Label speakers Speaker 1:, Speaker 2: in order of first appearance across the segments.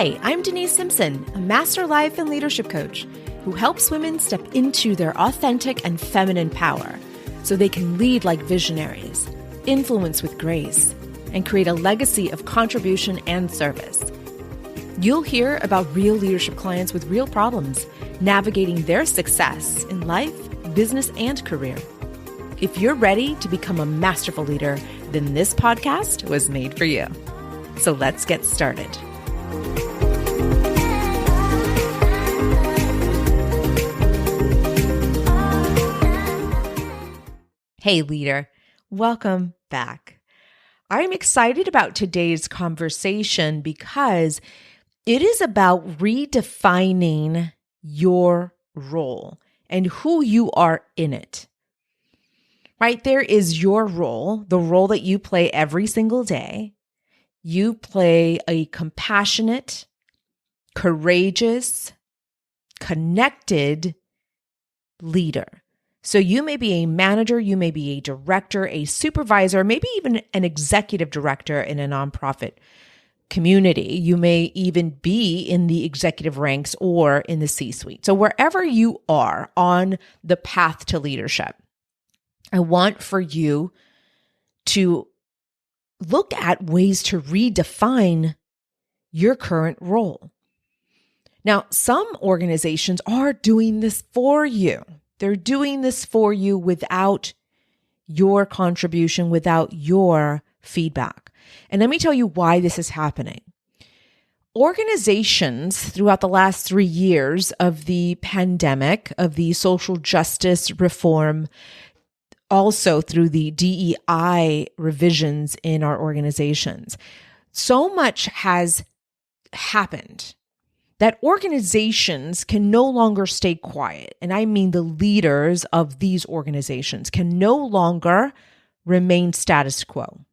Speaker 1: Hi, I'm Denise Simpson, a master life and leadership coach who helps women step into their authentic and feminine power so they can lead like visionaries, influence with grace, and create a legacy of contribution and service. You'll hear about real leadership clients with real problems, navigating their success in life, business, and career. If you're ready to become a masterful leader, then this podcast was made for you. So let's get started. Hey, leader. Welcome back. I'm excited about today's conversation because it is about redefining your role and who you are in it. Right? There is your role, the role that you play every single day. You play a compassionate, courageous, connected leader. So you may be a manager, you may be a director, a supervisor, maybe even an executive director in a nonprofit community. You may even be in the executive ranks or in the C-suite. So wherever you are on the path to leadership, I want for you to look at ways to redefine your current role. Now, some organizations are doing this for you. They're doing this for you without your contribution, without your feedback. And let me tell you why this is happening. Organizations throughout the last 3 years of the pandemic, of the social justice reform, also through the DEI revisions in our organizations, so much has happened that organizations can no longer stay quiet. And I mean the leaders of these organizations can no longer remain status quo.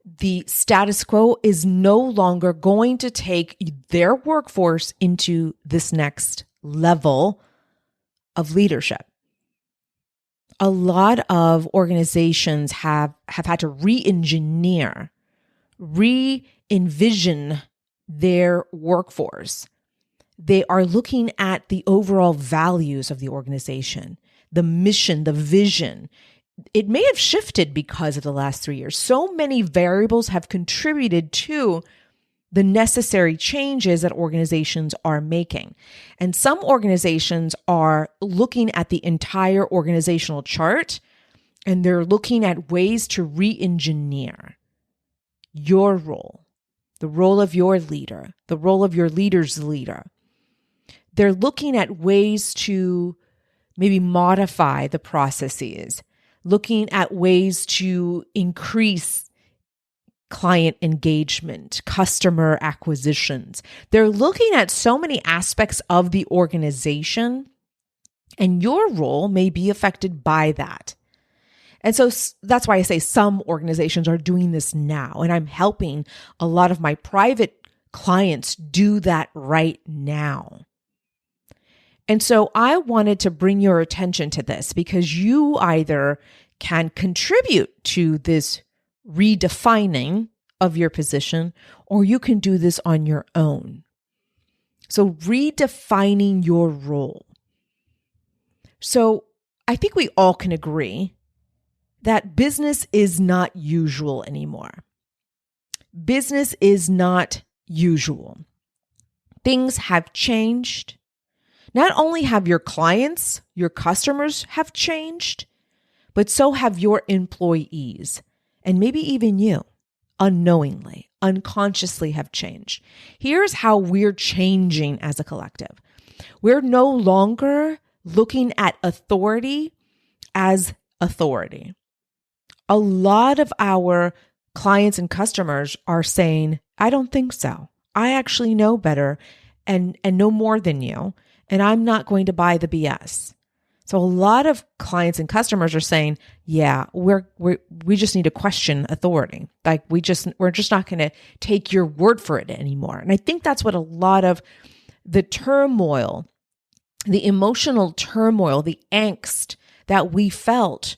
Speaker 1: The status quo is no longer going to take their workforce into this next level of leadership. A lot of organizations have had to re-engineer, re-envision their workforce. They are looking at the overall values of the organization, the mission, the vision. It may have shifted because of the last 3 years. So many variables have contributed to the necessary changes that organizations are making. And some organizations are looking at the entire organizational chart, and they're looking at ways to re-engineer your role, the role of your leader, the role of your leader's leader. They're looking at ways to maybe modify the processes, looking at ways to increase client engagement, customer acquisitions. They're looking at so many aspects of the organization, and your role may be affected by that. And so that's why I say some organizations are doing this now, and I'm helping a lot of my private clients do that right now. And so I wanted to bring your attention to this because you either can contribute to this redefining of your position, or you can do this on your own. So redefining your role. So I think we all can agree that business is not usual anymore. Business is not usual. Things have changed. Not only have your clients, your customers have changed, but so have your employees. And maybe even you, unknowingly, unconsciously have changed. Here's how we're changing as a collective. We're no longer looking at authority as authority. A lot of our clients and customers are saying, I don't think so. I actually know better and know more than you, and I'm not going to buy the BS. So a lot of clients and customers are saying, yeah, we just need to question authority. Like we're just not going to take your word for it anymore. And I think that's what a lot of the turmoil, the emotional turmoil, the angst that we felt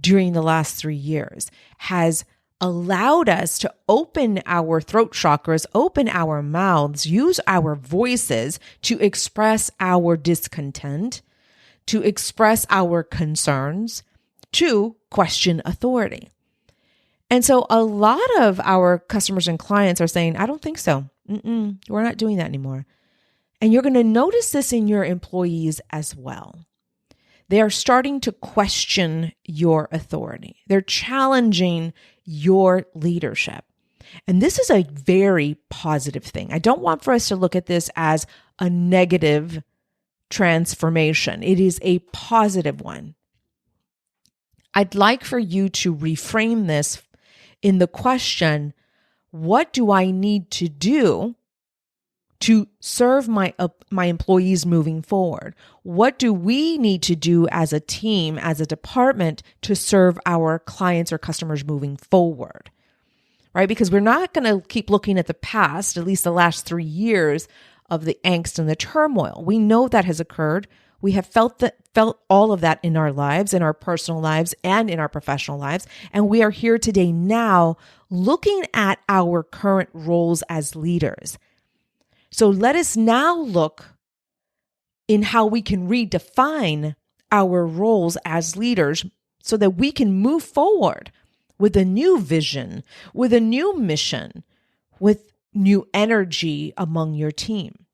Speaker 1: during the last 3 years has allowed us to open our throat chakras, open our mouths, use our voices to express our discontent, to express our concerns, to question authority. And so a lot of our customers and clients are saying, I don't think so. We're not doing that anymore. And you're going to notice this in your employees as well. They are starting to question your authority. They're challenging your leadership. And this is a very positive thing. I don't want for us to look at this as a negative transformation. It is a positive one. I'd like for you to reframe this in the question, what do I need to do to serve my employees moving forward? What do we need to do as a team, as a department, to serve our clients or customers moving forward? Right? Because we're not going to keep looking at the past, at least the last 3 years of the angst and the turmoil. We know that has occurred. We have felt all of that in our lives, in our personal lives, and in our professional lives. And we are here today now looking at our current roles as leaders. So let us now look in how we can redefine our roles as leaders so that we can move forward with a new vision, with a new mission, with new energy among your team.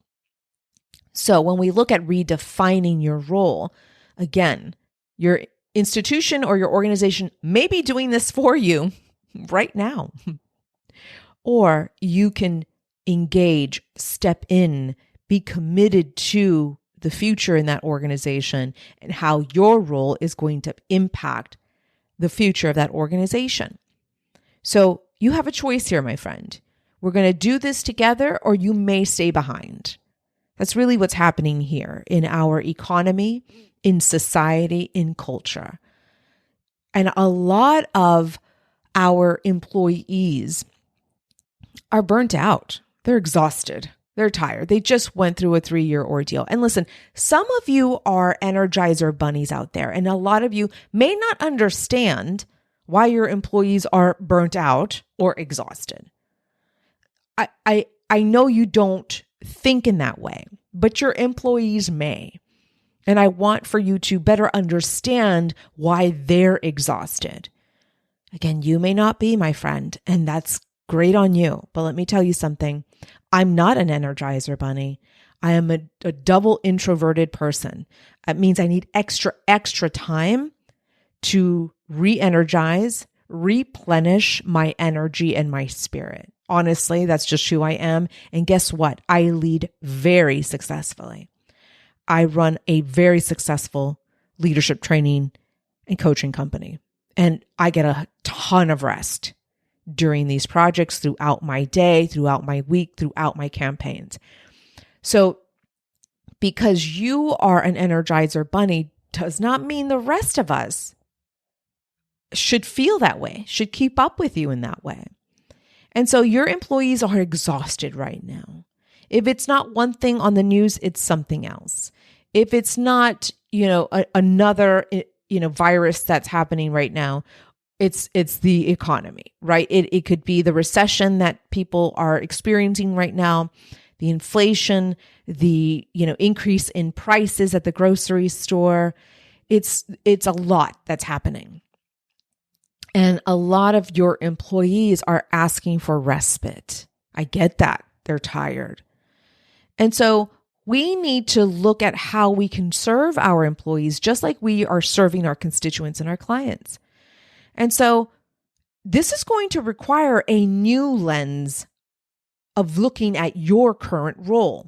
Speaker 1: So when we look at redefining your role, again, your institution or your organization may be doing this for you right now. Or you can engage, step in, be committed to the future in that organization and how your role is going to impact the future of that organization. So you have a choice here, my friend. We're going to do this together, or you may stay behind. That's really what's happening here in our economy, in society, in culture. And a lot of our employees are burnt out. They're exhausted. They're tired. They just went through a 3-year ordeal. And listen, some of you are Energizer bunnies out there, and a lot of you may not understand why your employees are burnt out or exhausted. I know you don't think in that way, but your employees may. And I want for you to better understand why they're exhausted. Again, you may not be, my friend, and that's great on you. But let me tell you something. I'm not an Energizer bunny. I am a double introverted person. That means I need extra time to re-energize, replenish my energy and my spirit. Honestly, that's just who I am. And guess what? I lead very successfully. I run a very successful leadership training and coaching company. And I get a ton of rest during these projects, throughout my day, throughout my week, throughout my campaigns. So because you are an Energizer bunny does not mean the rest of us should feel that way, should keep up with you in that way. And so your employees are exhausted right now. If it's not one thing on the news, it's something else. If it's not, another, virus that's happening right now, it's the economy, right? It could be the recession that people are experiencing right now, the inflation, the, increase in prices at the grocery store. It's a lot that's happening. And a lot of your employees are asking for respite. I get that. They're tired. And so we need to look at how we can serve our employees just like we are serving our constituents and our clients. And so this is going to require a new lens of looking at your current role.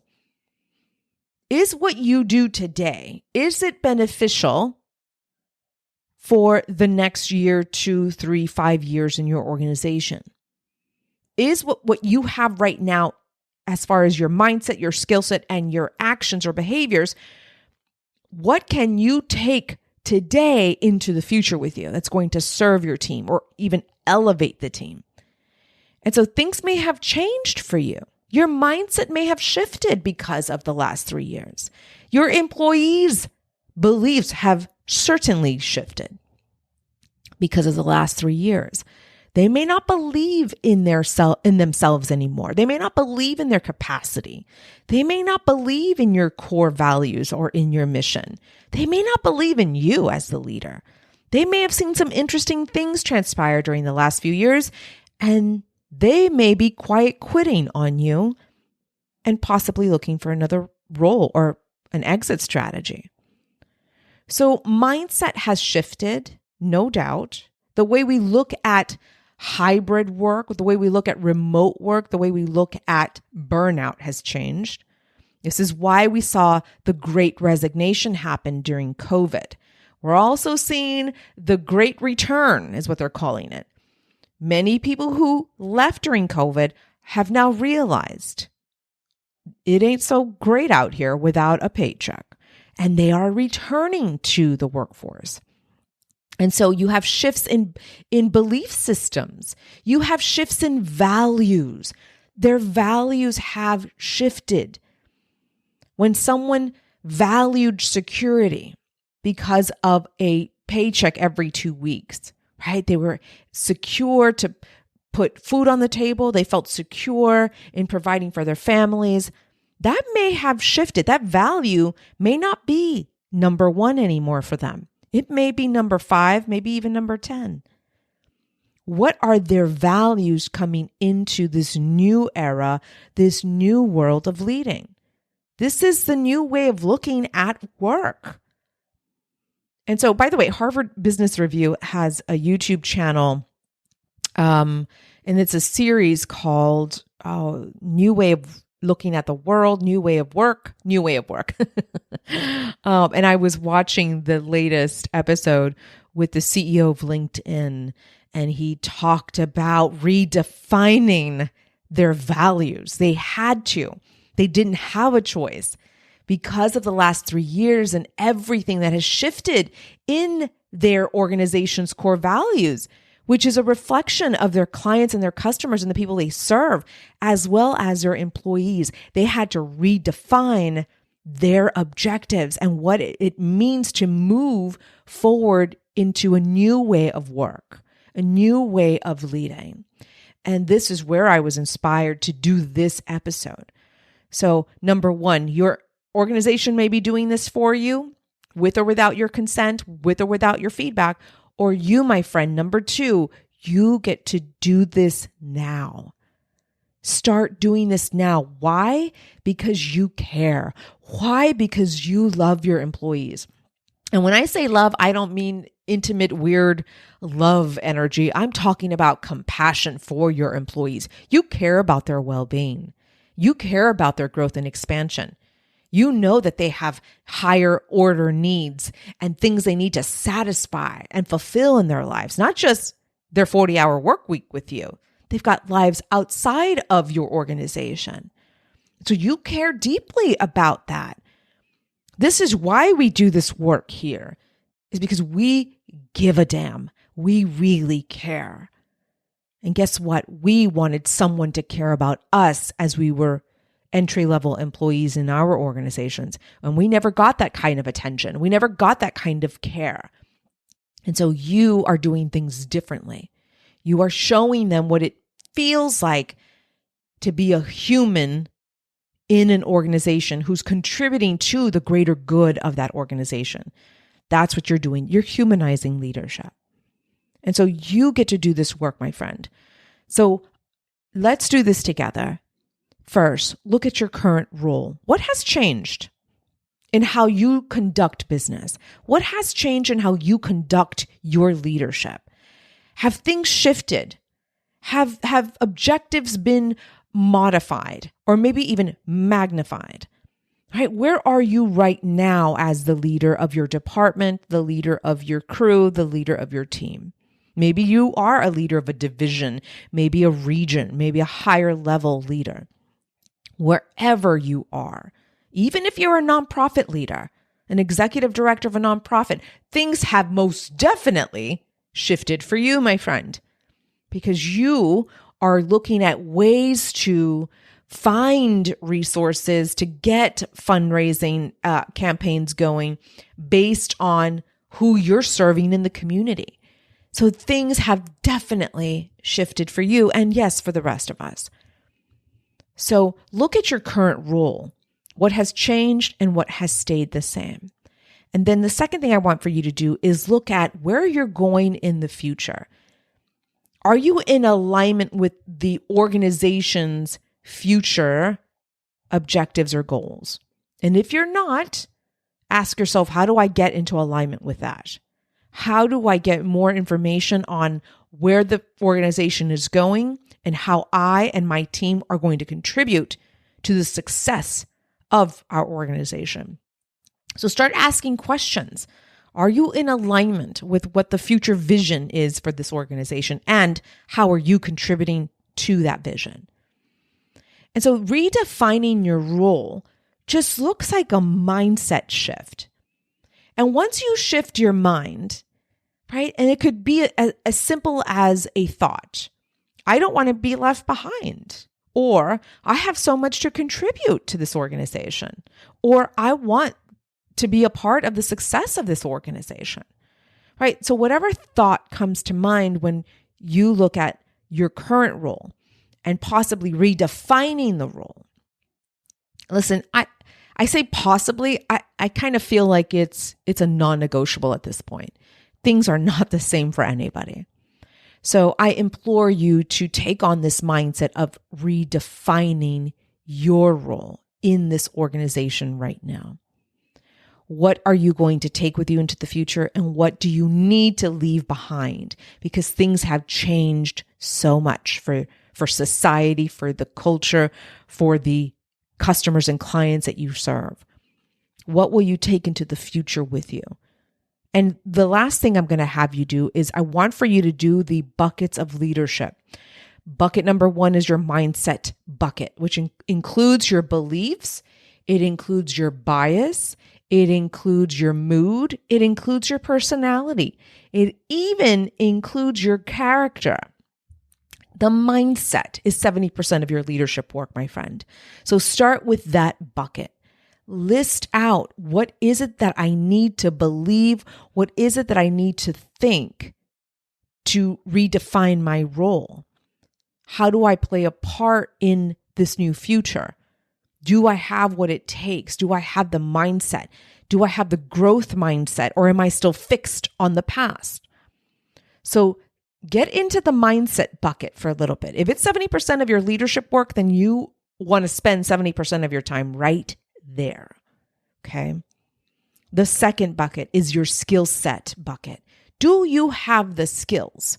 Speaker 1: Is what you do today, is it beneficial for the next year, 2, 3, 5 years in your organization? Is what you have right now, as far as your mindset, your skill set, and your actions or behaviors, what can you take today into the future with you that's going to serve your team or even elevate the team? And so things may have changed for you. Your mindset may have shifted because of the last 3 years. Your employees' beliefs have certainly shifted because of the last 3 years. They may not believe in in themselves anymore. They may not believe in their capacity. They may not believe in your core values or in your mission. They may not believe in you as the leader. They may have seen some interesting things transpire during the last few years, and they may be quiet quitting on you and possibly looking for another role or an exit strategy. So mindset has shifted, no doubt. The way we look at hybrid work, the way we look at remote work, the way we look at burnout has changed. This is why we saw the great resignation happen during COVID. We're also seeing the great return, is what they're calling it. Many people who left during COVID have now realized it ain't so great out here without a paycheck, and they are returning to the workforce. And so you have shifts in belief systems. You have shifts in values. Their values have shifted. When someone valued security because of a paycheck every 2 weeks, right? They were secure to put food on the table. They felt secure in providing for their families. That may have shifted. That value may not be number one anymore for them. It may be number 5, maybe even number 10. What are their values coming into this new era, this new world of leading? This is the new way of looking at work. And so, by the way, Harvard Business Review has a YouTube channel, and it's a series called New Way of Looking at the World, New Way of Work, New Way of Work. And I was watching the latest episode with the CEO of LinkedIn, and he talked about redefining their values. They had to. They didn't have a choice because of the last 3 years and everything that has shifted in their organization's core values, which is a reflection of their clients and their customers and the people they serve, as well as their employees. They had to redefine their objectives and what it means to move forward into a new way of work, a new way of leading. And this is where I was inspired to do this episode. So, number 1, your organization may be doing this for you with or without your consent, with or without your feedback. Or you, my friend, number 2, you get to do this now. Start doing this now. Why? Because you care. Why? Because you love your employees. And when I say love, I don't mean intimate, weird love energy. I'm talking about compassion for your employees. You care about their well-being. You care about their growth and expansion. You know that they have higher order needs and things they need to satisfy and fulfill in their lives, not just their 40-hour work week with you. They've got lives outside of your organization. So you care deeply about that. This is why we do this work here, is because we give a damn. We really care. And guess what? We wanted someone to care about us as we were entry-level employees in our organizations. And we never got that kind of attention. We never got that kind of care. And so you are doing things differently. You are showing them what it feels like to be a human in an organization who's contributing to the greater good of that organization. That's what you're doing. You're humanizing leadership. And so you get to do this work, my friend. So let's do this together. First, look at your current role. What has changed in how you conduct business? What has changed in how you conduct your leadership? Have things shifted? Have objectives been modified or maybe even magnified? Right? Where are you right now as the leader of your department, the leader of your crew, the leader of your team? Maybe you are a leader of a division, maybe a region, maybe a higher level leader. Wherever you are, even if you're a nonprofit leader, an executive director of a nonprofit, things have most definitely shifted for you, my friend, because you are looking at ways to find resources to get fundraising campaigns going based on who you're serving in the community. So things have definitely shifted for you, and yes, for the rest of us. So look at your current role, what has changed and what has stayed the same. And then the second thing I want for you to do is look at where you're going in the future. Are you in alignment with the organization's future objectives or goals? And if you're not, ask yourself, how do I get into alignment with that? How do I get more information on where the organization is going and how I and my team are going to contribute to the success of our organization? So start asking questions. Are you in alignment with what the future vision is for this organization? And how are you contributing to that vision? And so redefining your role just looks like a mindset shift. And once you shift your mind, right, and it could be as simple as a thought, I don't want to be left behind, or I have so much to contribute to this organization, or I want to be a part of the success of this organization, right? So whatever thought comes to mind when you look at your current role and possibly redefining the role. Listen, I say possibly, I kind of feel like it's a non-negotiable at this point. Things are not the same for anybody. So I implore you to take on this mindset of redefining your role in this organization right now. What are you going to take with you into the future, and what do you need to leave behind? Because things have changed so much for society, for the culture, for the customers and clients that you serve. What will you take into the future with you? And the last thing I'm going to have you do is I want for you to do the buckets of leadership. Bucket number 1 is your mindset bucket, which includes your beliefs. It includes your bias. It includes your mood. It includes your personality. It even includes your character. The mindset is 70% of your leadership work, my friend. So start with that bucket. List out, what is it that I need to believe? What is it that I need to think to redefine my role? How do I play a part in this new future? Do I have what it takes? Do I have the mindset? Do I have the growth mindset, or am I still fixed on the past? So get into the mindset bucket for a little bit. If it's 70% of your leadership work, then you want to spend 70% of your time right there. Okay. The second bucket is your skill set bucket. Do you have the skills,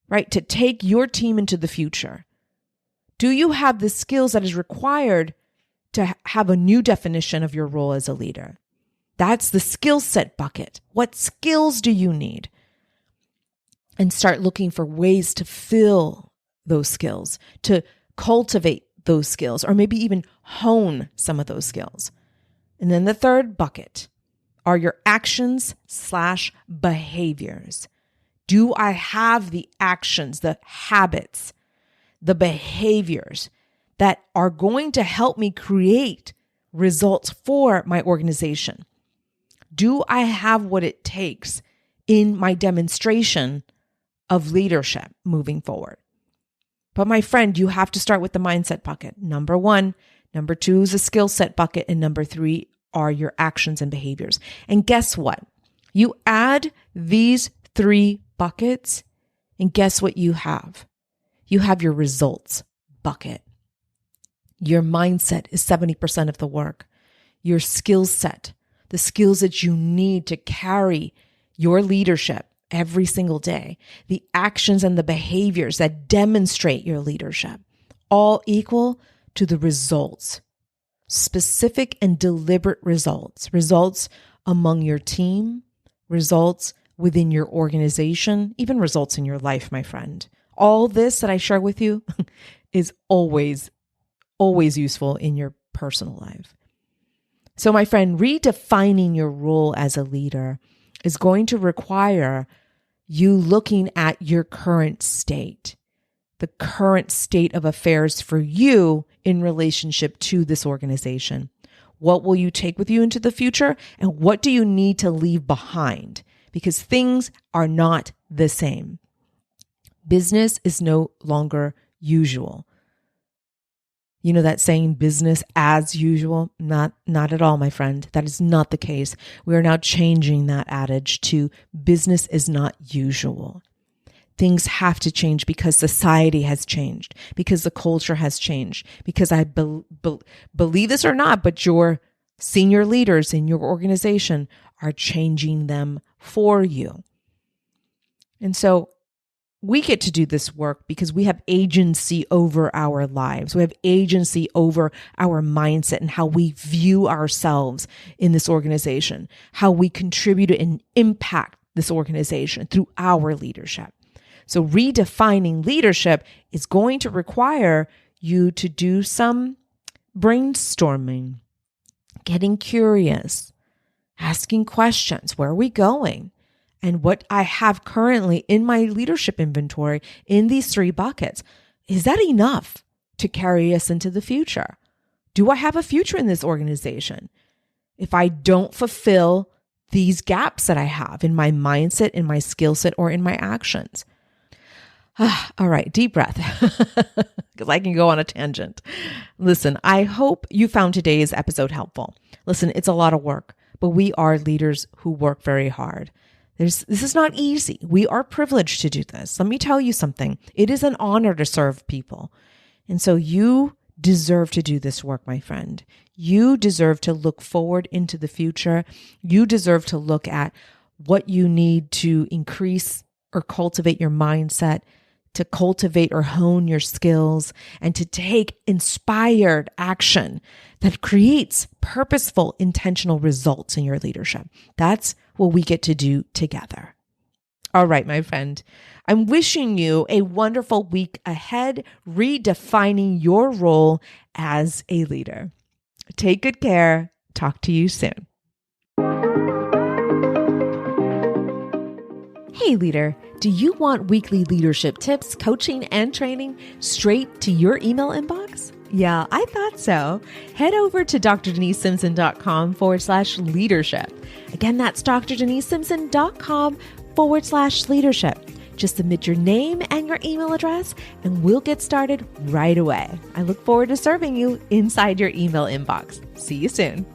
Speaker 1: right, to take your team into the future? Do you have the skills that is required to have a new definition of your role as a leader? That's the skill set bucket. What skills do you need? And start looking for ways to fill those skills, to cultivate those skills, or maybe even hone some of those skills. And then the third bucket are your actions/behaviors. Do I have the actions, the habits, the behaviors that are going to help me create results for my organization? Do I have what it takes in my demonstration of leadership moving forward? But my friend, you have to start with the mindset bucket. Number 1. Number 2 is a skill set bucket. And number 3 are your actions and behaviors. And guess what? You add these 3 buckets, and guess what you have? You have your results bucket. Your mindset is 70% of the work. Your skill set, the skills that you need to carry your leadership every single day, the actions and the behaviors that demonstrate your leadership, all equal to the results, specific and deliberate results among your team, results within your organization, even results in your life, my friend. All this that I share with you is always useful in your personal life. So my friend, redefining your role as a leader is going to require you looking at your current state, the current state of affairs for you in relationship to this organization. What will you take with you into the future? And what do you need to leave behind? Because things are not the same. Business is no longer usual. You know that saying, business as usual? Not at all, my friend. That is not the case. We are now changing that adage to business is not usual. Things have to change because society has changed, because the culture has changed, because I believe this or not, but your senior leaders in your organization are changing them for you. And so we get to do this work because we have agency over our lives. We have agency over our mindset and how we view ourselves in this organization, how we contribute and impact this organization through our leadership. So redefining leadership is going to require you to do some brainstorming, getting curious, asking questions. Where are we going? And what I have currently in my leadership inventory in these 3 buckets, is that enough to carry us into the future? Do I have a future in this organization? If I don't fulfill these gaps that I have in my mindset, in my skill set, or in my actions. All right, deep breath, because I can go on a tangent. Listen, I hope you found today's episode helpful. Listen, it's a lot of work, but we are leaders who work very hard. This is not easy. We are privileged to do this. Let me tell you something. It is an honor to serve people. And so you deserve to do this work, my friend. You deserve to look forward into the future. You deserve to look at what you need to increase or cultivate your mindset, to cultivate or hone your skills, and to take inspired action that creates purposeful, intentional results in your leadership. That's what we get to do together. All right, my friend, I'm wishing you a wonderful week ahead, redefining your role as a leader. Take good care. Talk to you soon. Hey, leader, do you want weekly leadership tips, coaching, and training straight to your email inbox? Yeah, I thought so. Head over to drdenisesimpson.com/leadership. Again, that's drdenisesimpson.com/leadership. Just submit your name and your email address, and we'll get started right away. I look forward to serving you inside your email inbox. See you soon.